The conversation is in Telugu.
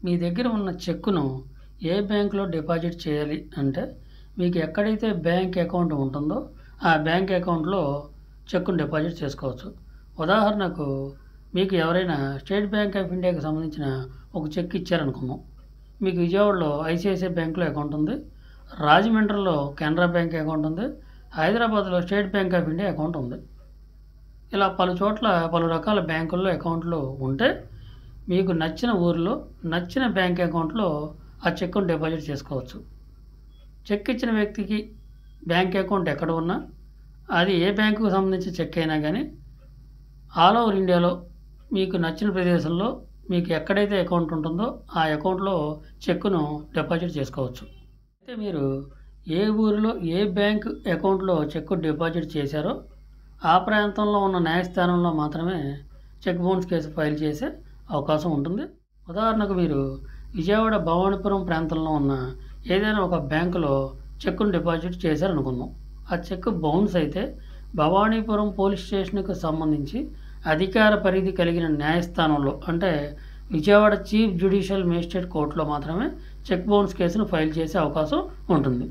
మీ దగ్గర ఉన్న చెక్కును ఏ బ్యాంకులో డిపాజిట్ చేయాలి అంటే మీకు ఎక్కడైతే బ్యాంక్ అకౌంట్ ఉంటుందో ఆ బ్యాంక్ అకౌంట్లో చెక్కును డిపాజిట్ చేసుకోవచ్చు. ఉదాహరణకు మీకు ఎవరైనా స్టేట్ బ్యాంక్ ఆఫ్ ఇండియాకి సంబంధించిన ఒక చెక్ ఇచ్చారనుకుందాం. మీకు విజయవాడలో ఐసిఐసిఐ బ్యాంకులో అకౌంట్ ఉంది, రాజమండ్రిలో కెనరా బ్యాంక్ అకౌంట్ ఉంది, హైదరాబాద్లో state bank of India account ఉంది. ఇలా పలు చోట్ల పలు రకాల బ్యాంకుల్లో అకౌంట్లు ఉంటే మీకు నచ్చిన ఊరిలో నచ్చిన బ్యాంక్ అకౌంట్లో ఆ చెక్కును డిపాజిట్ చేసుకోవచ్చు. చెక్ ఇచ్చిన వ్యక్తికి బ్యాంక్ అకౌంట్ ఎక్కడ ఉన్నా అది ఏ బ్యాంకుకు సంబంధించిన చెక్ అయినా కానీ ఆల్ ఓవర్ ఇండియాలో మీకు నచ్చిన ప్రదేశంలో మీకు ఎక్కడైతే అకౌంట్ ఉంటుందో ఆ అకౌంట్లో చెక్కును డిపాజిట్ చేసుకోవచ్చు. అయితే మీరు ఏ ఊరిలో ఏ బ్యాంక్ అకౌంట్లో చెక్కు డిపాజిట్ చేశారో ఆ ప్రాంతంలో ఉన్న న్యాయస్థానంలో మాత్రమే చెక్ బౌన్స్ కేసు ఫైల్ చేసే అవకాశం ఉంటుంది. ఉదాహరణకు మీరు విజయవాడ భవానీపురం ప్రాంతంలో ఉన్న ఏదైనా ఒక బ్యాంకులో చెక్కును డిపాజిట్ చేశారనుకుందాం. ఆ చెక్ బౌన్స్ అయితే భవానీపురం పోలీస్ స్టేషన్కి సంబంధించి అధికార పరిధి కలిగిన న్యాయస్థానంలో అంటే విజయవాడ చీఫ్ జ్యుడిషియల్ మేజిస్ట్రేట్ కోర్టులో మాత్రమే చెక్ బౌన్స్ కేసును ఫైల్ చేసే అవకాశం ఉంటుంది.